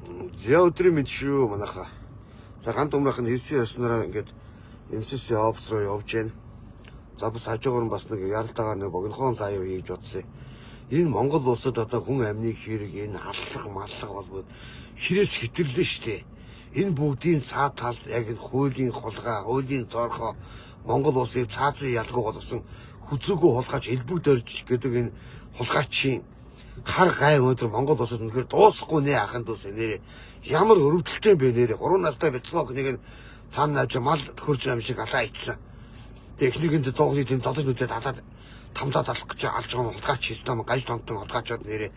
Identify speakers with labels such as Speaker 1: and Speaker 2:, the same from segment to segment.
Speaker 1: За өдрийн мэнд шүү манайха. За ганц өмнөх нь хэлсэн яснараа ингээд MCC офс руу явж гэн. За бас хажуугаар нь бас нэг яралдаагаар нэг богинохон лайв хийж утсан. Энэ Монгол улсад одоо хүн амны хэрэг энэ аллах маллах болбоо хэрээс хэтэрлээ штэ. Энэ бүгдийн цаад талд яг энэ хуулийн хулгай, хуулийн зорхоо Монгол улсыг цаазын ялгуу болгосон хүзүүгөө хулгайч элбэг дөрж гэдэг энэ хулгайчийн хар гай өнөдөр Монгол улсад үнэхээр дуусахгүй нэ ахын дүүс нэрээ ямар өрөвдөлттэй бэ нэрээ 3 настай бяцхан нэг нь цаана наж мал төхөрж юм шиг алаа ицсэн. Техникэнд зоогны тийм зодож нүдэд хадаад тамлаад алах гэж алж байгаа хулгайч систем гаж тонтон хулгайчод нэрээ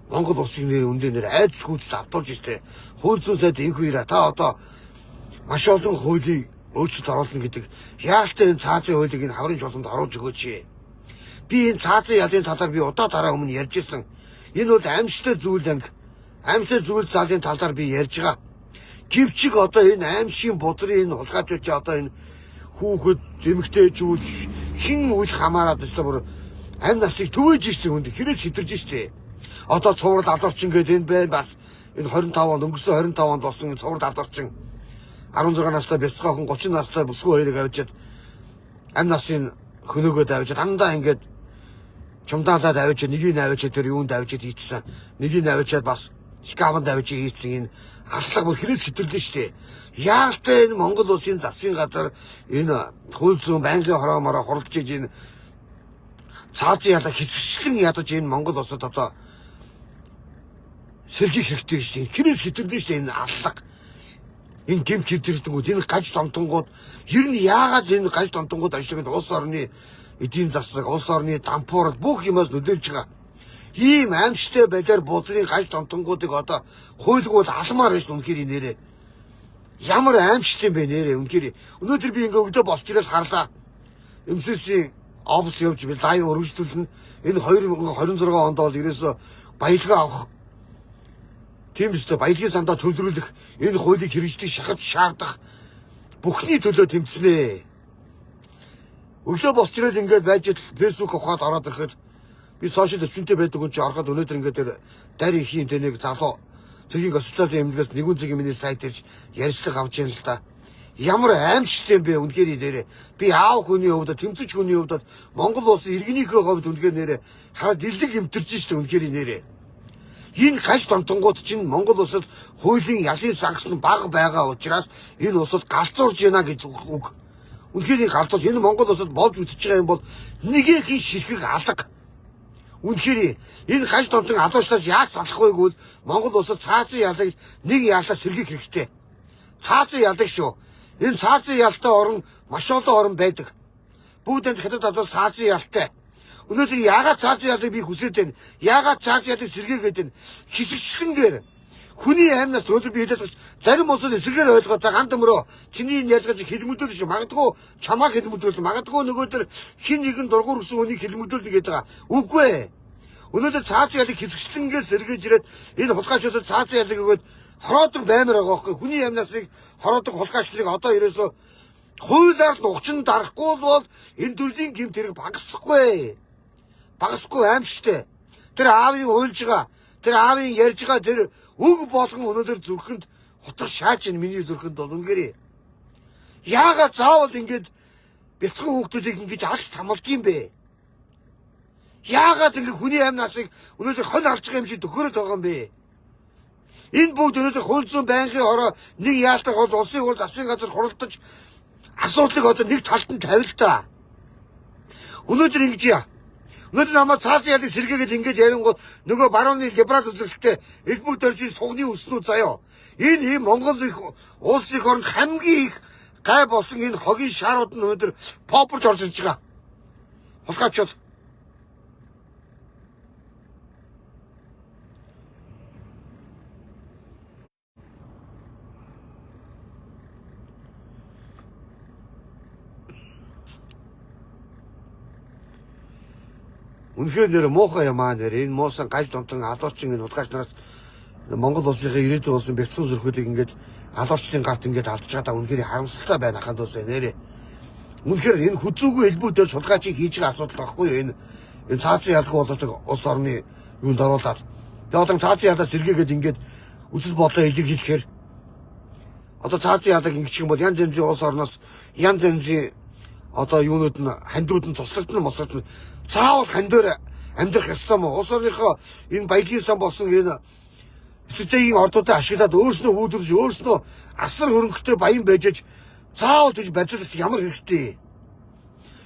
Speaker 1: Монгол улсын нэр үндэ нэр айц гүйцэл автуулж штэ. Хууль зүйн сайд энэ хоёраа та одоо маш олон хуулийг өөрчлөлт оруулна гэдэг яалтаа энэ цаазын хуулийг энэ хаврын жолонд оруулж өгөөч. Би энэ цаазын ялын талаар би удаа дараа өмнө ярьж ирсэн. Энэ бол аимшигтай зүйл анги. Аимшигтай зүйл залын талаар би ярьж байгаа. Гэвчиг одоо энэ аимшигын бузрын энэ хулгайчууч одоо энэ хүүхэд эмэгтэйчүүд хэн үл хамаарад өстой бүр амь насыг төвөөж штэ хүнд хэрээс хитэрж штэ. Одоо цуврал алуурчин гэдэг энэ бай бас энэ 25 онд өнгөрсөн 25 онд болсон цуврал алуурчин 16 настай бяцхан 30 настай бүсгүй хоёрыг авчиад амь насын хөнөөгөө давжиж дандаа ингээд чумдаалаад авчиад нэгийг авчиад тэр юунд авчиад хийчихсэн. Нэгийг авчиад бас шкафанд авчиад хийсэн энэ аллах бүр хэрээс хэтэрлээ штэ. Яалтай энэ Монгол улсын засгийн газар энэ хууль зүйн байнгын хороомороо хуралдаж иж энэ цаазын ялаа хэсэгчлэн ядаж энэ Монгол улсад одоо сэргийх хэрэгтэй штэ. Хэрээс хэтэрлээ штэ энэ аллах. Энэ гэмт хэдэрдэгүүд энэ гаж томтонгууд ер нь яагаад энэ гаж томтонгууд ашигладаг улс орны эдийн засаг, улс орны дампуурал бүх юмас нөлөөлж байгаа. Ийм аимшигтай байдлаар бузрын гаж томтонгуудыг одоо хуйлгуул алмаар байж үнэхээр нэрээ. Ямар аимшигтай юм бэ нэрээ үнэхээр. Өнөөдөр би ингээ өгдөө босч ирэл харлаа. MCC офс явж би лайв өргөжлүүлнэ. Энэ 2026 онд бол ерөөсө баялгаа авах тийм үстэй баялагын сандаа төлөвлөх энэ хуулийг хэрэгжлийг шахаж шаардах бүхний төлөө тэмцэнэ. Өглөө босч ирэл ингээд байж фэйсбүүк ухаад ороод ирэхэд би сошиал өвчнөд байдаг хүн чи ороход өнөөдөр ингээд дарь ихийн тэнийг залуу цэгийн госчлалын эмнэлгээс нэгэн цэгийн миний сайт ирж ярьцлага авч яана л да. Ямар аимшигтай юм бэ үнэхээр нэрээ. Би аав хүний хувьд тэмцэж хүний хувьд Монгол улсын иргэнийхээ хувьд үнэхээр нэрээ хараад дэлэг эмтэрж штэ үнэхээр нэрээ. Энэ гаж томтонгууд чинь Монгол улсад хуулийн ялын сангас нь бага байгаа учраас энэ улсад галзуурж байна гэж үг. Үнэхээр энэ галзуурж энэ Монгол улсад болж үтэж байгаа юм бол нэгэхийн ширхэг алга. Үнэхээр энэ гаж томтон алуурчлаас яаж салах вэ гэвэл Монгол улсад цаазын ялыг нэг ялаа сэргийх хэрэгтэй. Цаазын ялыг шүү. Энэ цаазын ялтай орн маш олон орн байдаг. Бүгд энэ хятад одоо цаазын ялтай. Өнөөдөр яагаад цаазын ялыг би хүсэж байна? Яагаад цаазын ялыг сэргээгээд байна? Хэсэгчлэнгээр хүний аймнаас өнөөдөр би хэлээд байгаа зарим улсууд эсрэгээр ойлгоо за ганц өмрөө чиний ялгаж хэлмэлдүүлж шүү. Магадгүй чамааг хэлмэлдүүл магадгүй нөгөөдөр хин нэгэн дургуур гэсэн үнийг хэлмэлдүүлнэ гэдэг байгаа. Үгүй ээ. Өнөөдөр цаазын ялыг хэсэгчлэнгээр сэргээж ирээд энэ хулгайчуудад цаазын ялыг өгөөд хороодог баймар байгаа байхгүй. Хүний аймнаасыг хороодог хулгайчлыг одоо ерөөсөө хуулиар нь угчин дарахгүй бол энэ төрлийн гэмт хэрэг багасахгүй. Багасгүй аимшигтай. Тэр аавын уйлж байгаа, тэр аавын ярьж байгаа тэр үг болгон өнөөдөр зүрхэнд хутга шааж ин миний зүрхэнд бол үнэхээр. Яагаад заавал ингэж бяцхан хүүхдүүдийг ингэж алж тамалдгийм бэ? Яагаад ингэ хүний амнасыг өнөөдөр хол алж байгаа юм шиг төхөөрөд байгаа юм бэ? Энэ бүгд өнөөдөр хууль зүйн байнгын хороо нэг яалтах бол улсын хурлын засгийн газар хуралдаж асуудлыг одоо нэг талд нь тавил та. Өнөөдөр ингэж яа. Өнөөдөр намайг цаазын ялыг сэргээгээд ингэж ярингууд нөгөө барууны либерал үзэгдэлтэй элбэг дөржийн сугны өснүүд заяа. Энэ ийм Монгол их улс их оронд хамгийн их гай болсон энэ хогийн шаарууд нь өнөөдөр попорж орж ирж байгаа. Хулгайчууд. Үнэхээр нэр муухай юм аа нэр энэ муусан гаж томтон алуурчин энэ хулгайч нараас Монгол улсынхаа ирээдүйн улсын бяцхан зүрхүүдийг ингээд алуурчлын гарт ингээд алдаж байгаа үнэхээр харамсалтай байна ханд усаа нэрээ. Үнэхээр энэ хүзүүгүй элбэг дээр хулгайчийг хийж байгаа асуудал байхгүй юу энэ цаазын ялгүй болдог улс орны юунд оруулаад. Тэгээ одоо цаазын ялаа сэргээгээд ингээд үзэл бодлоо илэрхийлэхээр одоо цаазын ядаг ингэчих юм бол янз янзын улс орноос янз янзын одоо юунууд нь хандууд нь цуслагдана мосгодно. Заавал хандаар амьдрах ёстой мó. Улс орныхоо энэ баялагын сан болсон энэ стратегийн ордуудаа ашиглаад өөрснөө үүдэрж өөрснөө асар хөрөнгөтэй баян байжж заавал гэж барьцуулах ямар хэрэгтэй.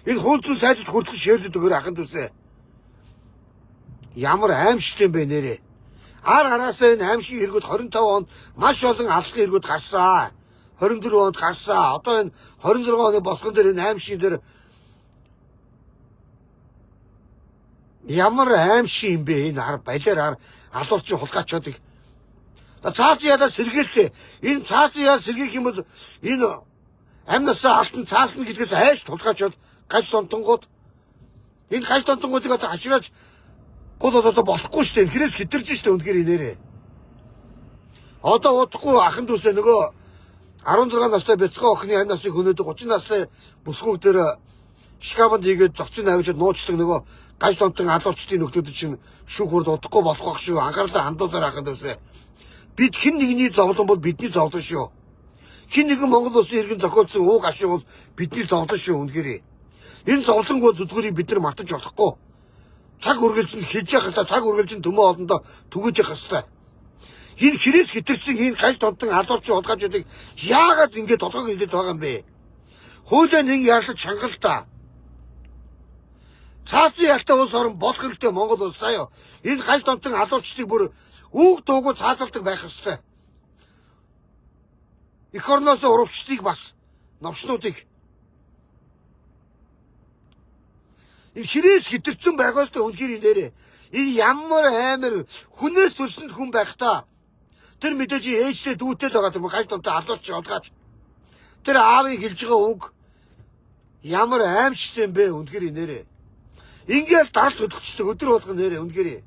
Speaker 1: Энэ хуульцсан сайжралт хүртэл ширлээд өгөр ахын төсөө. Ямар аимшигтэй бэ нэрээ. Ар араасаа энэ аимшиг хэрэгүүд 25 онд маш олон алхах хэрэгүүд гарсан. 24 онд гарсан. Одоо энэ 26 оны босгон дээр энэ аимшиг дээр ямар аимшиг юм бэ энэ ар балиар алуурчин хулгайчуудыг. Цаазын ядаа сэргээлтэй. Энэ цаазын яа сэргээх юм бол энэ амнасаа алтан цаасна гэдгээс айж тулгайчод гаж тонтонгууд энэ гаж тонтонгуудыг одоо хашгираж гол одоо болохгүй шүү дээ. Хэрээс хитэрж шүү дээ үнэхээр инээрээ. Одоо удахгүй ахын дүүсээ нөгөө 16 настай бяцхан охины амь насыг хөнөөдөг 30 настай бүсгүүг дээр шкафанд хийгээд зогцсон авчид нуучдаг нөгөө гаж тонтон алуурчдын нөхдүүд чинь шүүх хурд удахгүй болох байх шүү. Анхаарлаа хандуулаар ахын дүүсээ. Бид хэн нэгний зовлон бол бидний зовлон шүү. Хэн нэгэн Монгол улсын иргэн зохиолсон ууг ашиг бол бидний зовлон шүү үнэхээр. Энэ зовлонгоо зүдгүүрийг бид нар мартаж болохгүй. Цаг үргэлжинд хийж явах хэрэгтэй. Цаг үргэлжинд төмөө олондоо түгэж явах хэрэгтэй. Энэ хэрээс хитэрсэн энэ гаж тонтон алуурчин хулгайчдыг яагаад ингэж толгойг хилээд байгаа юм бэ? Хуулиа нэг яалтаж чангалта. Цаазын ялтай улс орн болох хэрэгтэй Монгол улс заяа. Энэ гаж тонтон алуурчдыг бүр үг дуугүй цаазалдаг байх ёстой. Эх орноос урвчдыг бас новчнуудыг энэ хэрээс хитэрсэн байгаа ёстой үнэхээр нэрээ. Энэ ямар амар хүнээс төсөнд хүн байх та. Тэр мэдээж ээжтэй дүүтэй л байгаа тэр гаж тонтой алуурч олгаач. Тэр аавын хэлж байгаа үг ямар аимшигтэй юм бэ үнэхээр нэрээ. Ингээд даралт хөдөлгчдөг өдөр болгон нэрээ үнэхээр.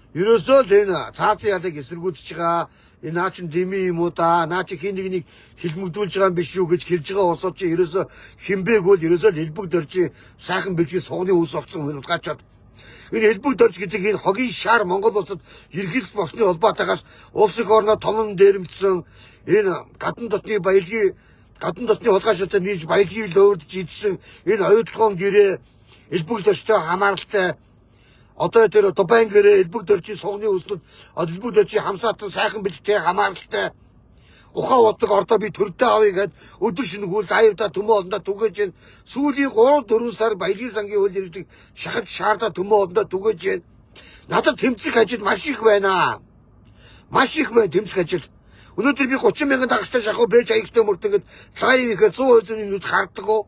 Speaker 1: Ерөөсөө л энэ цаазын ядыг эсэргүүцэж байгаа энэ наа чин дими юм уу да наа чи хин нэгнийг хилмэгдүүлж байгаа юм биш үү гэж хэлж байгаа улсууд чи ерөөсөө хинбээгүүл ерөөсөө л элбэг дөржи сайхан бэлгийн сугны үс болсон хулгайчаад энэ элбэг дөрж гэдэг энэ хогийн шар Монгол улсад ерхийлэх болсны холбоотойгоос улс их орноо тонон дээрэмдсэн энэ гадна дотны баялагын гадна дотны хулгайчуудад нийж баялагийг лөөрдөж идсэн энэ оюутлогоон гэрээ элбэг дөржтэй хамааралтай. Одоо тэр Дубайн гэрээ элбэг дөржийн сугны үснүүд элбэг дөржийн хамсаатан сайхан бэлттэй хамааралтай ухаан удаг ордоо би төрдөө авъя гэд өдөр шинэ хөл аюудаа төмөө олондоо түгэж гэн сүүлийн 3-4 сар баялагын сангийн хөл ирдэг шахаж шаардаа төмөө олондоо түгэж гэн надад тэмцэх ажил маш их байна. Маш их байна тэмцэх ажил. Өнөөдөр би 30 мянган дагагчтай шахуу бэж аягтай мөрдөнгөд лайв ихэд 100% нүд харддаг уу?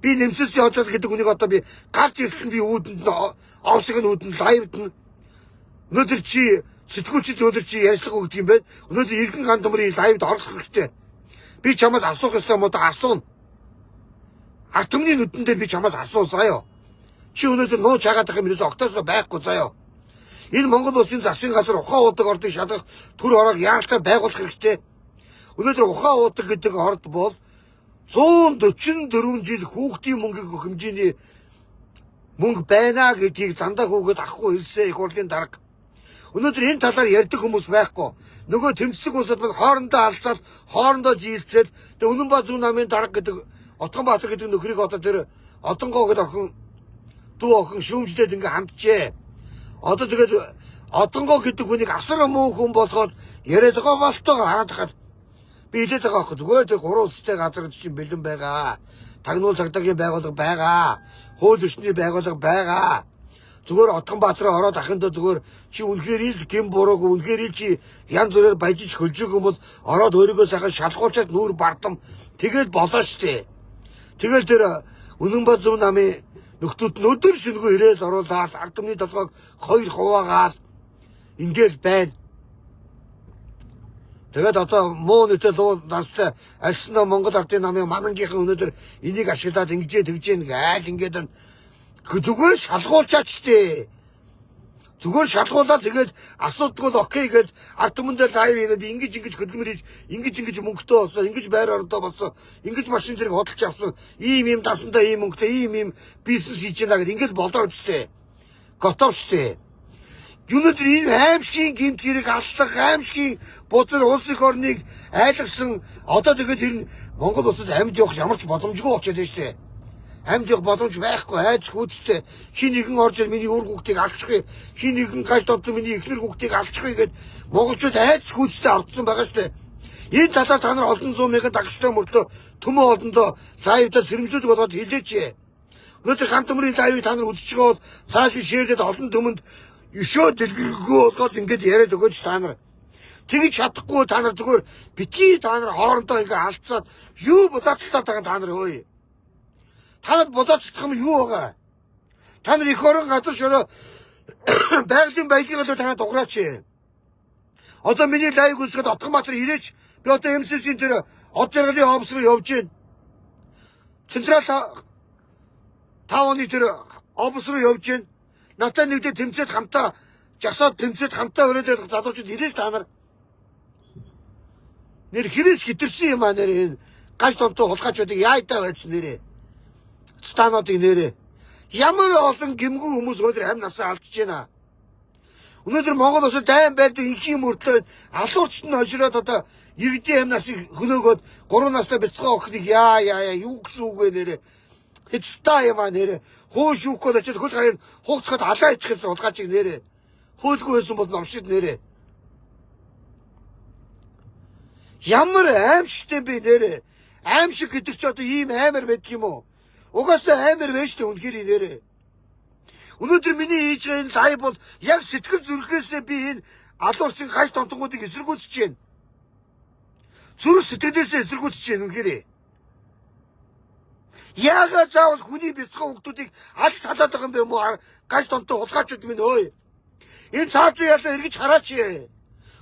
Speaker 1: Би нэмсэлсийн хоцол гэдэг үнийг одоо би гарч ирэхэд би үүдэнд овсог нь үүдэнд лайвд нь өнөөдөр чи сэтгүүлчид өнөөдөр чи ярьцлага өгдөг юм байна. Өнөөдөр иргэн хан думрын лайвд орох хэрэгтэй. Би чамаас асуух ёстой юм уу? Асууна. Ард түмний нүдэн дээр би чамаас асуу заяа. Чи өнөөдөр нууж хагаад байгаа юм ерөөсө октоосоо байхгүй заяа. Энэ Монгол улсын засгийн газар ухаан удаг ордыг шалгах төр ороог яаралтай байгуулах хэрэгтэй. Өнөөдөр ухаан удаг гэдэг орд бол 144 жил хүүхдийн мөнгөийг өгөх хэмжээний мөнгө байна гэдгийг дандаа хүүхэд ахгүй хэлсэн их хурлын дарга. Өнөөдөр энэ талаар ярьдаг хүмүүс байхгүй. Нөгөө тэмцдэг улсууд маань хоорондоо алцаад, хоорондоо жийлцээд тэгээ Үнэнбаа зүүн намын дарга гэдэг Отгонбаатар гэдэг нөхрийг одоо тэр Одонгоо гэдэг охин дүү охин шүүмжлээд ингээ хандчээ. Одоо тэгээд Одонгоо гэдэг хүнийг асар муу хүн болгоод яриад байгаа болтойгоо хараад хаад би хэлээд байгаа аахгүй зүгээр тэр 3 улстай газар чинь бэлэн байгаа. Тагнуул цагдаагийн байгууллага байгаа. Хууль ёсны байгууллага байгаа. Зүгээр Отгонбаатараа ороод ахындаа зүгээр чи үнэхээр л гин бурууг үнэхээр чи янз бүрээр баяжиж хөлжөг юм бол ороод өөрийгөө сайхан шалгуулчаад нүүр бардам тэгэл болоо штэ. Тэгэл тэр Үнэнбаа зүүн намын нөхдүүд нь өдөр шөнөгүй ирээл оруулаад ард түмний толгойг 2 хуваагаад ингээл байна. Тэгээд одоо муу нэтэл уул настай альснаа Монгол ардын намын манангийнхан өнөөдөр энийг ашиглаад ингэж тэгж гэн гайл ингээд зүгээр шалгуулчаач тээ. Зүгээр шалгуулаад тэгээд асуудгүй л окей гээд ард түмэндээ лайв хийгээд ингэж хөдөлмөр хийж ингэж мөнгөтэй болсон, ингэж байр орондоо болсон, ингэж машин зэрэг хөдөлж авсан, ийм дасандаа ийм мөнгөтэй ийм бизнес хийж байна гэд ингэж бодоо үстэй. Готов штэ. Юунод ийм аимшигын гэмт хэрэг аллах, аимшигын бузар улс их орныг айлгсан одоо тэгээд энэ Монгол улсад амьд явах ямар ч боломжгүй болчиход байна штэ. Амьд явах боломж байхгүй, айц гүцтэй. Хин нэгэн орж миний үр хүүхдийг алчихъя, хин нэгэн гаш донтон миний эхнэр хүүхдийг алчихъя гэд монголчууд айц гүцтэй автсан байгаа штэ. Энэ талаар та нар олон зуун мянган дагчтай мөртөө төмөө олондоо лайвдаа сэрэмжлүүлэг болгоод хэлээч. Өнөөдөр хамт өмрийн лайвыг та нар үзэж байгаа бол цааш шеэрлээд олон төмөнд өшөө дэлгэргөө болгоод ингэж яриад өгөөч та нар. Тэгж чадахгүй та нар зүгээр битгий та нар хоорондоо ингэ алдсаад юу бодоцтой байгаа та нар өөе. Та нар бодоцдох юм юу байгаа? Та нар их орон газар шороо байгалийн баялагын та нар дуграач. Одоо миний лайв үзэхэд Отгонбаатар ирээч. Би одоо МСС-ийн тэр од жаргалын офис руу явж байна. Централ 5 оны тэр офис руу явж байна. Надад нэгдээ тэмцээд хамтаа жагсаад тэмцээд хамтаа өрөөд залуучууд ирээч та нар. Нэр хэрэгс хитэрсэн юм аа нэр энэ гаш донтоо хулгайчуудыг яайдаа байцсан нэрээ. Стануудыг нэрээ. Ямар олон гимгүү хүмүүс өнөөдөр амь насаа алдж байна. Өнөөдөр Монгол улсад дайм байдаг инхийн мөртөө алуурчт нь хожироод одоо иргэдийн амь насыг хөнөөгөөд 3 настай бяцхан охиныг яа юу гэсэн үг вэ нэрээ. Хэцтэй юм аа нэрээ. Хөөш үхгүй очоод хөл гарын хугацаад алаа ичихсэн улгаачиг нэрээ. Хөөлгүй байсан бол номшид нэрээ. Ямар аимшигтэй би нэрээ. Аимшиг гэдэг чи одоо ийм аймар байдаг юм уу? Угаасаа аймар байж тээ үнэхээр нэрээ. Өнөөдөр миний хийж байгаа энэ лайв бол яг сэтгэл зүрхээсээ би энэ алуурчин гаш тонтгуудыг эсэргүүцэж байна. Зүрх сэтгэлээсээ эсэргүүцэж байна үнэхээр. Яагаад заавал хүний бяцхан хүмүүсийг алж талаад байгаа юм бэ мó гаш тонтоо хулгайчуд минь өөй. Энэ цаазын ялаа эргэж хараач.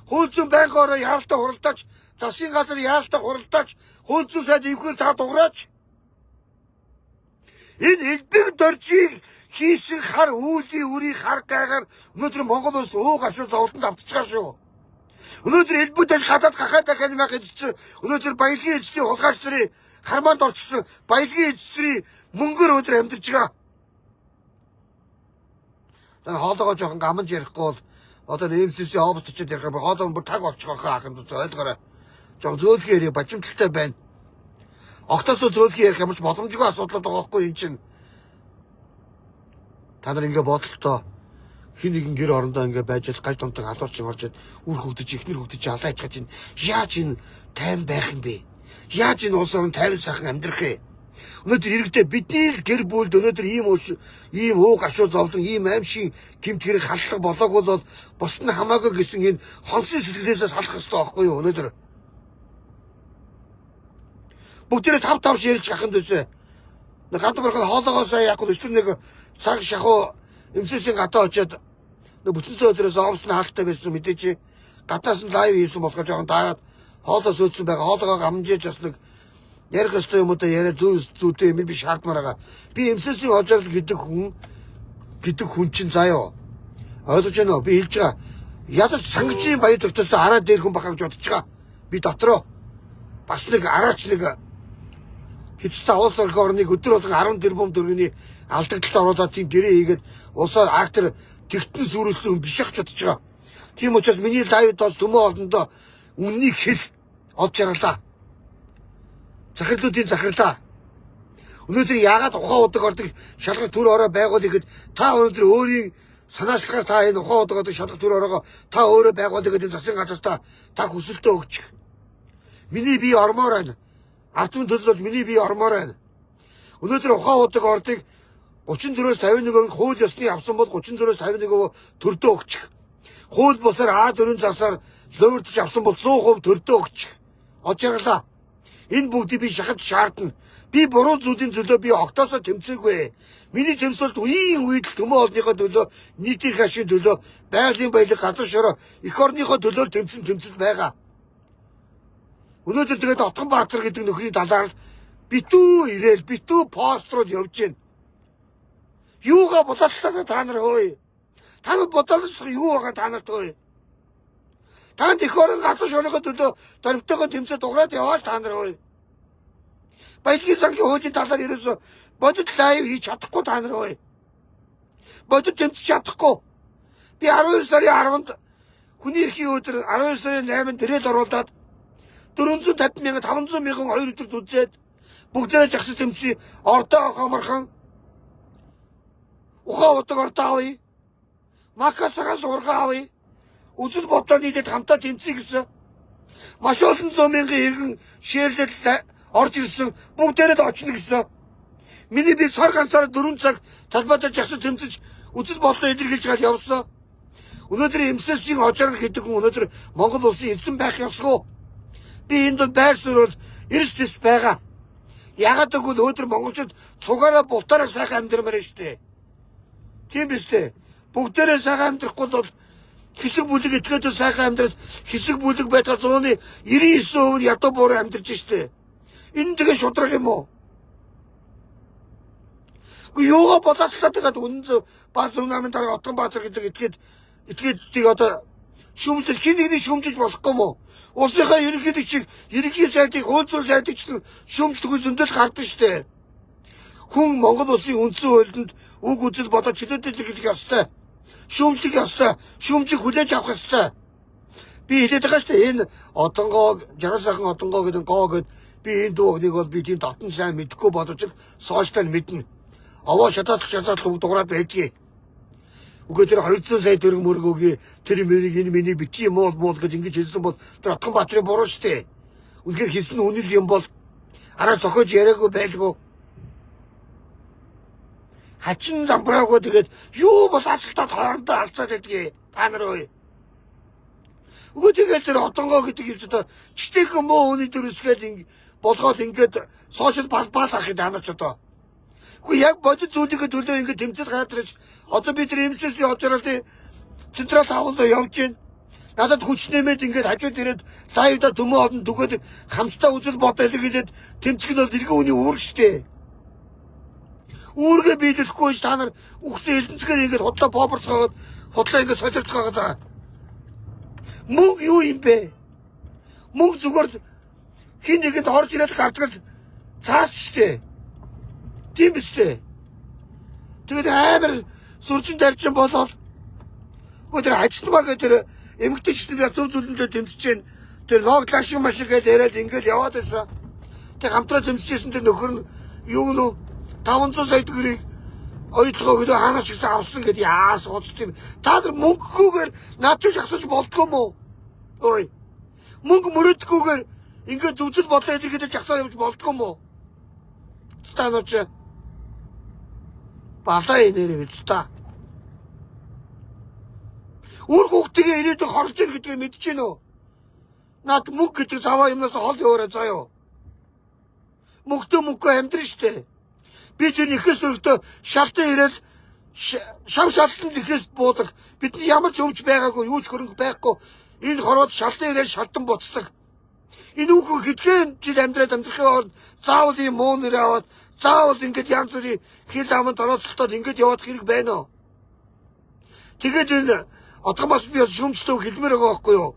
Speaker 1: Хөөцөн байнгаараа яалтаа хуралдаач, засгийн газар яалтаа хуралдаач, хөөцөн сайд ивхэр та дуграач. Энэ элбэг доржийг хийсэн хар үүлийн үрийн хар гайгаар өнөөдөр Монгол улс өө гашуу зовлонд автчихаа шүү. Өнөөдөр элбэг дорж хадаад гахаад дахиад маяг эзэлсэн. Өнөөдөр баялагын эзлэлийн хулгайч нарын хармаанд орчихсон баялагын эзлэрийн мөнгөөр өнөөдөр амьдарч байгаа. Хоолоогоо жоохон гаманж ярихгүй бол одоо МСС-ийн офис очиод ярих юм. Хоолоо бүр таг болчих واخа ахын тус ойлгоорой. Жоохон зөөлхөн ярих бажимдалтай байна. Огтосоо зөөлхөн ярих ямарч боломжгүй асуудал байгаа байхгүй эн чинь. Та нар ингэ бодолтой хин нэгэн гэр орондоо ингэ байж л гаж донтог халуурчин орж үр хөвдөж ихнэр хөвдөж алаа ичгаж чинь яаж энэ тайван байх юм бэ? Яаж энэ улс орон тайван сайхан амьдрах вэ? Өнөөдөр иргэдээ бидний л гэр бүлд өнөөдөр ийм өө гашуу зовлон ийм аимшиг гэмт хэрэг халах болоогүй бол бусд нь хамаагүй гэсэн энэ хонсын сэтгэлээсээ салах хэрэгтэй байхгүй юу өнөөдөр? Бүгдээрээ тав ярьж гахын дэсэ. Гадар барахад хоолоогоосаа яг л өчтөр нэг цаг шахуу МСС-ийн гадаа очиод бүтэнсээ өдрөөс офс нь хаалттай байсан мэдээч. Гадаас нь лайв хийсэн болохоор жоохон дараад хоолоо сөөдсөн байгаа. Хоолоогоо гамжиж бас нэг ярих ёстой юм уу та яриа зүйтэй юм би шаардмаар байгаа. Би МСС-ийн хожоолол гэдэг хүн чинь заяа. Ойлгож байна уу? Би хэлж байгаа. Ядаж сангичийн баяр зөвтөөс араа дээр хүн бахаа гэж бодож байгаа. Би дотроо бас нэг араач нэг хэцтэй улс орныг өдөр болгон 10 тэрбум төгрөгийн алдагдлалд оруулаад тийм гэрээ хийгээд улсаар актер тэгтэн сүрүүлсэн хүн биш ах ч бодож байгаа. Тийм учраас миний лайвдоос төмөө олондоо үннийг хэл олж ярлаа. Захирлуудын захирлаа. Өнөөдөр яагаад ухаан удаг ордог шалгах төр ороо байгуулъя гэд та өнөөдөр өөрийн санаачлахаар та энэ ухаан удаг ордог шалгах төр ороогоо та өөрөө байгуулъя гэдэг засгийн газартаа та хүсэлтөө өгчих. Миний бие ормоор байна. Ардын төлөөлж миний бие ормоор байна. Өнөөдөр ухаан удаг ордыг 34-өөс 51% хууль ёсны авсан бол 34-өөс 51% төрдөө өгчих. Хууль бусаар А4 засаар луурдж авсан бол 100% төрдөө өгчих. Очирлаа. Энэ бүгдийг би шахаж шаардна. Би буруу зүйлийн төлөө би огтоосоо тэмцээгүй. Миний тэмцэлд үеийн үед л төмөө олныхоо төлөө, нийтийн хашийн төлөө, байгалийн баялаг газар шороо эх орныхоо төлөө тэмцэл байгаа. Өнөөдөр тэгээд Отгонбаатар гэдэг нөхрийн талаар битүү ирээл, битүү пост руу явж гин. Юугаа бодоцлоо та нар хөөе. Та нар бодолч юу байгаа та нарт вэ? Та нар их орон газар шороход төлөө дөрвтойгоо тэмцээд дуграад яваач та нар вэ? Баялагын сангийн хуулийн талаар ерөөсө бодит лайв хийж чадахгүй та нар вэ? Бодит тэмцэж чадахгүй. Би 12 сарын 10-нд хүний эрхийн өдөр 12 сарын 8-нд ирээд оруулаад 450 мянга 500 мянган 2 өдөрт үзээд бүгдээ жагсаж тэмцээ ордоо хоморхон ухаа удаг ордоо авъя. Макасагаас ургаа авъя. Үзэл бодоод нийтэд хамтаа тэмцэе гэсэн. Маш олон 100 мянган иргэн шеэрлэл орж ирсэн бүгдээрээ очно гэсэн. Миний би цар ганцаар 4 цаг талбайд жагсаж тэмцэж үзэл бодлоо илэрхийлж гал явсан. Өнөөдөр МСС-ийн хожоор гэдэг хүн өнөөдөр Монгол улсын эзэн байх ёсгүй. Би энд байр суурь эрсдэс байгаа. Ягаад гэвэл өнөөдөр монголчууд цугаараа бултаараа сайхан амьдрмаар байна штэ. Тийм биз дээ. Бүгдээрээ сайхан амьдрахгүй бол хэсэг бүлэг этгээдөө сайхан амьдрал хэсэг бүлэг байтал 99% ядуу буурай амьдарч штэ. Энэ тэгээ шудраг юм уу? Юугаа бодоцлаа тэгээд үнэн бааз үнамын дараа Отгонбаатар гэдэг этгээд тийг одоо шүүмжлэл хин нэгний шүүмжиж болохгүй мó? Улсынхаа ерөнхийлөгч чиг ерөнхий сайдыг хууль зүйн сайдыг шүүмжлэхгүй зөндөл гардаг штэ. Хүн Монгол улсын үндсэн хуульд үг үзэл бодож чөлөөтэй хэлэх ёстой. Шүүмжлэх ёстой. Шүүмжийг хүлээж авах ёстой. Би хэлээд байгаа штэ энэ одонгоо 60 сайхан одонгоо гэдэг гоо гэд би энэ дуугныг бол би тийм дотн сайн мэдэхгүй бодож сошиал мэднэ. Аваа шатаалх дуграад байдгийг. Үгүй тэр 200 сая төгрөг мөргөөгийн тэр энэ миний бити юм уу гэж ингэж хэлсэн бол тэр Отгонбаатарын буруу штэ. Үнэхээр хийсэн үнэл юм бол араа зохиож яриаггүй байлгүй. Хачин замбраагүй тэгээд юу бол асалтаад хоорондоо алцаад байдгийг та нар ơi. Үгүй тэгээд тэр одонгоо гэдэг юм ч одоо чигтэйхэн муу хүний төрөсгээд болгоод ингээд сошиал балбаал ахыг та нар ч одоо. Үгүй яг бодит зүйлийнхээ төлөө ингээд тэмцэл гараад ирж одоо би тэр МСС-ийн хожрол централ тавлаа явж гин. Надад хүч нэмээд ингээд хажууд ирээд лайвда төмөө олон түгээд хамтдаа үзэл бодол илэрхийлээд тэмцэх нь бол иргэн хүний үүрэг штэ. Үүргээ биелэхгүй ш та нар үхсэн элэнцгээр ингээд худлаа боборцгоод худлаа ингээд солирцгоод байгаа. Мөнгө юу юм бэ? Мөнгө зүгээр хин нэгэнд орж ирээд гардаг л цаас штэ. Тийм биз дээ. Тэгээд амар сүржин тарчин болоод үгүй тэр ажилтмаа гэдэг тэр эмгэгтэйчдэр яг зөв зүйлэндээ тэмцэж гэн тэр лог лашин машин гэдэг яриад ингээд яваад байсан. Тэг хамтраа тэмцэжсэн тэр нөхөр нь юу нөө 500 сая төгрөгийг ойдлогоо гэдэг хаанаас гисэн авсан гэдэг яас голч тийм. Та нар мөнгөгүйгээр наачууж асууж болдгоо мó? Ой. Мөнгө мөрөдгүйгээр ингээд зүвзэл бодлоо илэрхийлж асуу явж болдгоо мó? Та нар ч балаа инээр биз та. Үр хүүхдгээ ирээдүйд хорж ир гэдгийг мэдэж гин үү? Наад мөнгө гэдэг заваа юмнаас хол яваарай заяо. Мөнгөтэй амьдрын штэ. Би тэр нэхэс өргөдөө шалтан ирээд шав шалтанд нэхэс буудаг. Бидний ямар ч өмч байгаагүй, юу ч хөрөнгө байхгүй. Энэ хороод шалтан ирээд шалтан буцдаг. Энэ хүүхэн хэдхэн жил амьдрахын оронд заавал ийм муу нэр аваад заавал ингэж янз бүрийн хил аманд орооцолтоод ингэж явах хэрэг байна уу? Тэгээд энэ Отгонбаатар би шүүмжлэв хэлмээр байгаа байхгүй юу?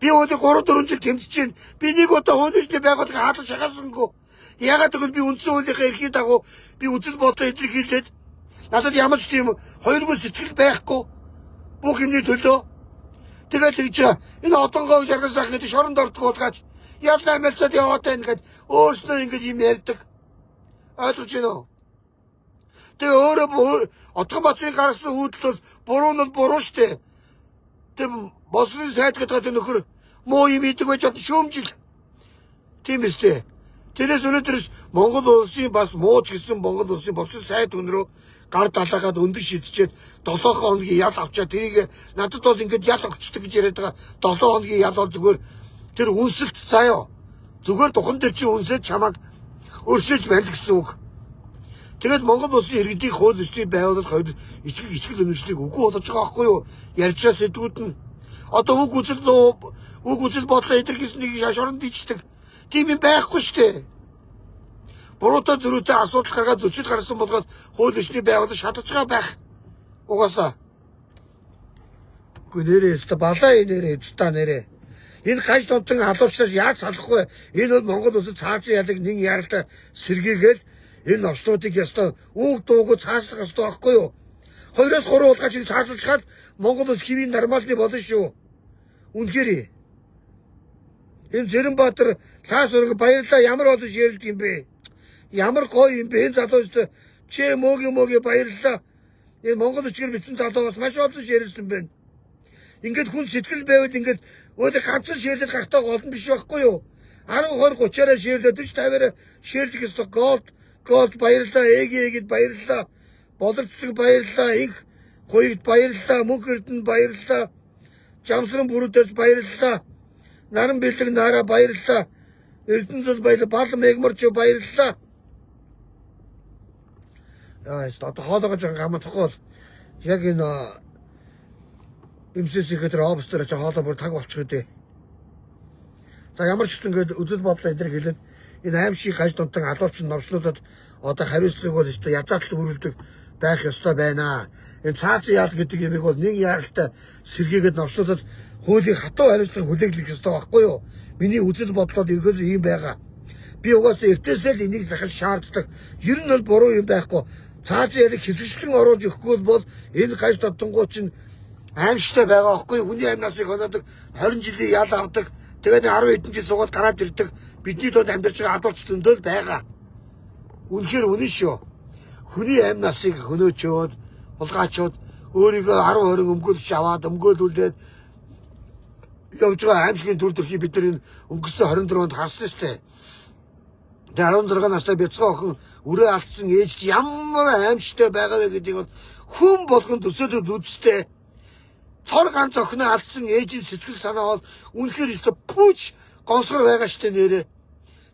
Speaker 1: Би өнөөдөр 3-4 жил тэмцэж байна. Би нэг удаа хуулийн байгууллагыг хаалж шагаасангүй. Ягаад гэвэл би үндсэн хуулийнхаа эрхийн дагуу би үзэл бодлоо илэрхийлээд надад ямар ч тийм хоёргүй сэтгэл байхгүй. Бүх юмний төлөө. Тэгээд тэгж энэ одонгоо жаргасах гэдэг шоронд ордог болгаач ялла амилцаад яваад байна гэд өөрснөө ингэж юм ярьдаг. Ойлгож байна уу? Тэгээ өөрөө Отгонбаатарын гаргасан үүдэл бол буруу нь буруу штэ. Тэр бослын сайд гэдэг нөхөр муу юм идэг байж одоо шүүмжил. Тийм биз дээ. Тэрээс өнөөдөр Монгол улсын бас мууч гэсэн Монгол улсын бослын сайд өнрөө гар далаагаад өндөг шидчихэд 7 хоногийн ял авчаад тэрийг надад бол ингэж ял өгчдөг гэж яриад байгаа. 7 хоногийн ял бол зүгээр тэр үнсэлт заяо. Зүгээр духан дээр чи үнсээд чамаг өршөөж байна гэсэн үг. Тэгээд Монгол улсын иргэдийн хууль ёслолын байгууллага итгэл үнэмшлийг үгүй болгож байгаа байхгүй юу? Ярьчаа сэдвүүд нь одоо үг үзэл бодлоо илэрхийлсэн нэг шашорон дийчдэг. Тийм юм байхгүй штэ. Буруутай зөрүүтэй асуудал гаргаад зөчил гарсан болгоод хууль ёслолын байгууллага шатаж байгаа байх. Угаасаа Гүй нэрээ өстө балаа нэрээ эцтаа нэрээ. Энэ гаж донтон халуучнаас яаж салахгүй. Энэ бол Монгол улсад цаазын ялыг нэг яралтай сэргийгээл энэ новчнуудыг ёстой үг дуугүй цааслах ёстой байхгүй юу? 2-3 удаач цааслахад Монгол улс хэвийн нормалны болно шүү. Үнэхээр энэ Зэрэнбаатар Лаас өргө баярлаа ямар олон ширэлдэг юм бэ? Ямар гоё юм бэ? Энэ залуучд чи мөөгийн баярлаа. Энэ Монгол үчгээр бичсэн залуу бас маш олон ширэлсэн байна. Ингээд хүн сэтгэл байвал ингээд өөдөө ганцхан ширлэл гарахтаа гол нь биш байхгүй юу? 10 20 30-аараа ширлээ 40 50-аараа ширлэх ёстой голд баярлаа ээгээд баярлаа боловцог баярлаа их хоёрт баярлаа мөнх эрдэнэ баярлаа жамсран бүрүүдэж баярлаа наран бэлэг нараа баярлаа эрдэнэзэл баярлаа бал мегморч баярлаа. Одоо хоолойгоо жоо гамтахгүй бол яг энэ МСС-ийн тэр обстер ч хоолой бүр таг болчих үдээ. За ямар ч гэсэн гээд үзэл бодлоо эдгээр хэлээд энэ аимшиг гаж дунтан алуурчин новчлуудад одоо хариуцлага бол өстой язаатлал өрүүлдэг байх ёстой байна. Энэ цаазын яал гэдэг юмыг бол нэг яаралтай сэргийгээд новчлуудад хуулийн хатуу хариуцлага хүлээглэх ёстой байхгүй юу? Миний үзэл бодлоод ерөөсөө ийм байгаа. Би угаасаа эртээсээ л энийг захиж шаарддаг. Ер нь бол буруу юм байхгүй. Цаазын ялыг хэсэгчлэн оруулж өгөхгүй бол энэ гаж донтонгууд чинь аимшигтай байгаа байхгүй юу? Хүний амьнасыг оноодог 20 жилийн ял авдаг. Тэгээд 10 хэдэн жил суугаад гараад ирдэг. Бидний донд амьдарч байгаа адуулч зөндөл байгаа. Үнэхээр үнэн шүү. Хүний амьнасыг хөнөөчөөд, улгаачууд өөрийгөө 10 20 өмгөөлж аваад өмгөөлүүлээд явж байгаа аимшигын төр төрхий бид нар энэ өнгөрсөн 24 онд харсан шүү дээ. Тэгээд 16 настай бяцхан охин өрөө алдсан ээж ямар аимшигтай байгаа вэ гэдгийг бол хүн болгон төсөөлөд үзтээ. Цор ганц охиноо алдсан ээжийн сэтгэл санаа бол үнэхээр өстө пүүч гонсгор байгаа штэ нэрээ.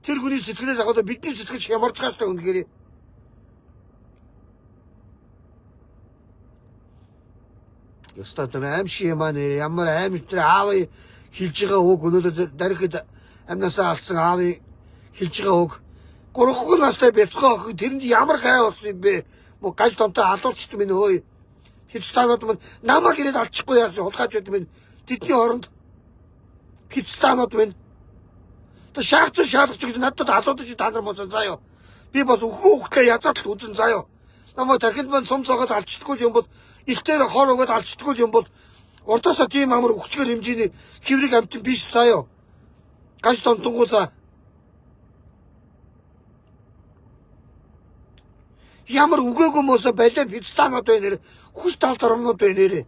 Speaker 1: Тэр хүний сэтгэлээс агуулаа бидний сэтгэл ямарч байгаа штэ үнэхээр. Ёстой тэр аимшиг юм аа нэр ямар аимш тэр аавыг хэлж байгаа үг өнөөдөр дарихад амнасаа алдсан аавыг хэлж байгаа үг 3 настай бяцхан охин тэрэнд ямар гай болсон юм бэ? Мо гаж донтой алуулчт минь хөөе. Хятадууд минь намайг ирээд алчихгүй яасан улгаачуд минь тэдний оронд Хятадууд минь та шаардлагч гэж надад алуудаж та нар мосон заяа. Би бас хүүхдээ язаатал үзэн заяа. Намайг тархинд маань сум цогоод алчдаггүй юм бол илтээр хор өгөөд алчдаггүй юм бол уртаасаа тийм амар өгчгөр хэмжээний хэврэг амтэн биш заяа. Гаж донтонгуулаа ямар үгээгүй мөөсө балиад Хятадууд байна. Хүс талд орнууд байна.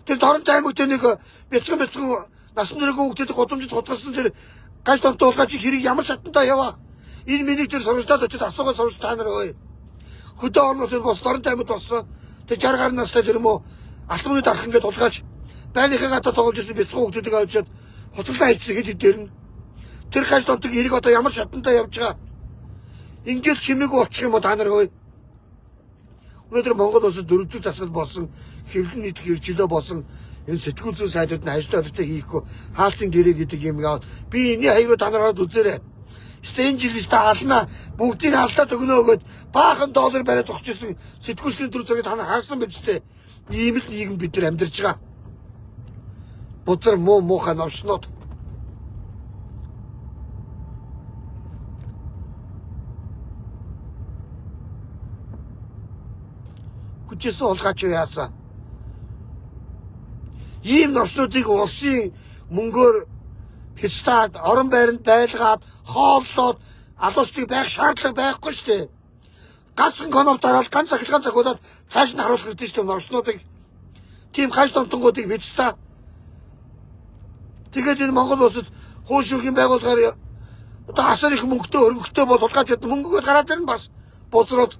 Speaker 1: Тэр Дорнот аймагт нэг бяцхан насан туршийн хүүхдэд гудамжид хутгалсан тэр гаж донтуулгаач хэрэг ямар шатантаа яваа. Энэ миний тэр сургалтад очиж асуугаад сурч та нар ơi. Хөдөө орнууд тэр бос Дорнот аймагт болсон. Тэр 60 гаруй настай тэр мө алтмны дарах ингээд тулгаач байныхаа гадаа тоглож ирсэн бяцхан хүүхдэдийг авчиад хутгалаа хийцээ гэдэг дэрнэ. Тэр гаж донтог хэрэг одоо ямар шатантаа явж байгаа. Ингээд чимээгүй болчих юм уу та нар ơi. Өнөөдөр Монгол улсад дөрөвдөг засаг болсон хэвлэн нийт хөвчлөө болсон энэ сэтгүүл зүйн сайдууд нь ажил төрөлтөй хийхгүй хаалтын гэрээ гэдэг юм аваад би энэ хаягруу та нараад үзээрэй. Стенжилistä ална бүгдийг алдаад өгнө өгөөд баахан доллар бариад зогсож ирсэн сэтгүүлчдийн төр зургийг та нар харсан биз дээ. Ийм л нийгэм бид нар амьдарч байгаа. Бузар муухай новчнууд. Хүчээс улгаач яасан. Ийм новчнуудыг улсын мөнгөөр Хятад орон байранд байлгаад хооллоод алуучдыг байх шаардлага байхгүй шүү дээ. Ганцхан конов дараал ганц ахилгаан цагуулаад цааш нь харуулах хэрэгтэй шүү дээ новчнуудыг. Тийм гаж донтонгуудыг бичтаа. Тэгээд энэ Монгол улсад хуушуугийн байгууллагаар одоо асар их мөнгөтэй өргөхтэй бол улгаачууд мөнгөөр гараад ирнэ бас бузрууд.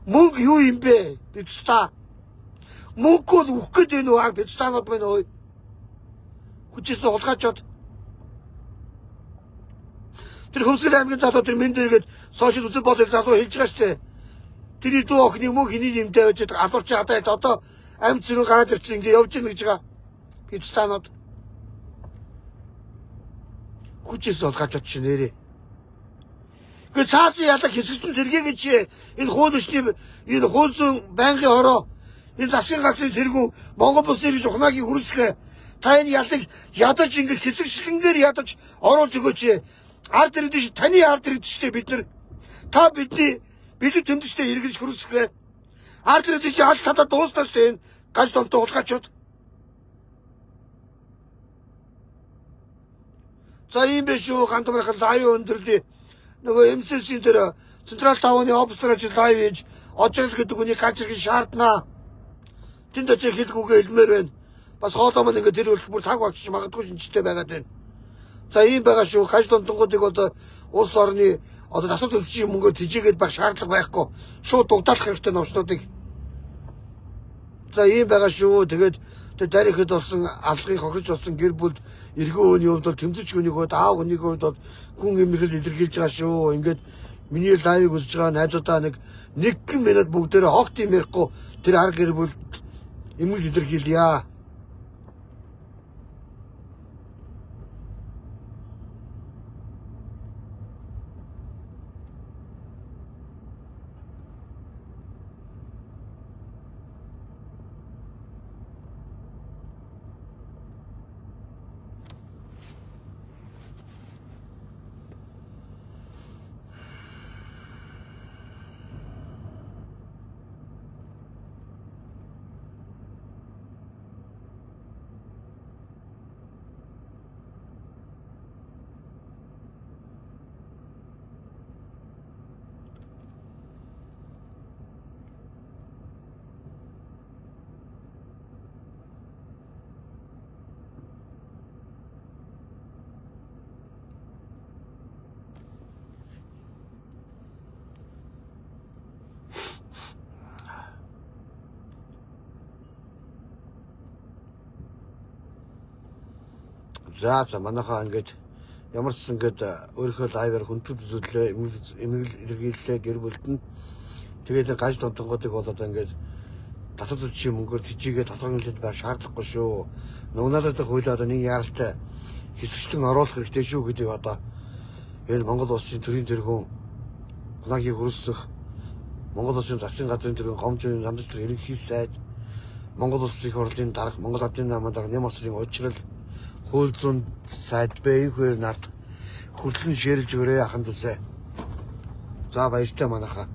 Speaker 1: Мөнгө юу юм бэ? Бичтаа. Мөнгөд үхэх гээд энэ уу бичтаанууд байна ой. Хүчээс улгаачууд тэр Хөмсгөл аймгийн залуу тэр мен дээргээд сошиал үзэл бодлыг залуу хэлж байгаа штэ. Тэрний дүү охины мөн хиний нэмдэ байж алуурч хадаад одоо амт зэрэг гараад ирсэн ингээ явж гин гэж байгаа. Бичтаанууд. Хүчээс улгаачууд чи нэрээ. Гэ цаазын ялаг хэсэгсэн сэргээгээ чи энэ хууль өчний энэ хууль зүйн байнгын хороо Энэ засгийн газрын тэргүүн Монгол улсын иргэж ухнаагийг хүрсгэ. Та энэ ялыг ядаж ингэ хэсэгшгэнгээр ядаж оруулж өгөөч. Ард ирдэ ш таны ард ирдэ штэ бид нар. Та бидний тэмдэгчтэй эргэж хүрсгэ. Ард ирдэ ш аль татаа дуустаа штэ энэ гаж томтой хулгайчуд. За ийм биш үү хантамрахад лайв өндөрлөө. Нөгөө MCC дээр Централ тавны офстраач лайв хийж очрол гэдэг үнийг ганцэрхий шаарднаа. Тэнд очиж хэлгүүгээ хэлмээр байна. Бас хоолой маань ингээд тэр бүр таг болчих магадгүй шинжтэй байгаад байна. За ийм байгаа шүү. Гаж томтонгуудыг одоо улс орны одоо насад төлөвчийн мөнгөөр тижээгээд байх шаардлага байхгүй. Шууд дугдаалах хэрэгтэй новчнуудыг. За ийм байгаа шүү. Тэгээд тэр дарихэд болсон алгыг хохирч болсон гэр бүл эргэн өөний хувьд бол тэмцэж хүнийг хувьд аав хүнийг хувьд бол гүн эмнэлэл илэрхийлж байгаа шүү. Ингээд миний лайвыг үзэж байгаа найзуудаа нэг минут бүгдээрээ хогт юм ярихгүй тэр ар гэр бүл эмнэлэл илэрхийлье. За манайхаа ингээд ямар ч ингээд өөрийнхөө лайваар хүндэт үзүүлээ, эмгэл илэрхийллээ гэр бүлд нь. Тэгээд гаж томтонгуудыг болоод ингээд татвар төлчийн мөнгөөр тижээгээ татварлалт байх шаардлагагүй шүү. Нугнаалаад хуулиар нэг яаралтай хэсэгчлэн оруулах хэрэгтэй шүү гэдэг одоо энэ Монгол улсын төрийн тэргүүн хунаагийг хүрсэх Монгол улсын засгийн газрын тэргүүн гомжийн замдч ерөнхий сайд Монгол улсын их хурлын дарга Монгол Ардын намын дарга Нэм улсын уучрал хууль зүйн сайд бэйгээр нарт хүртлэн ширэлж өгөөрэй ахын төсөө. За баяртай манайхаа.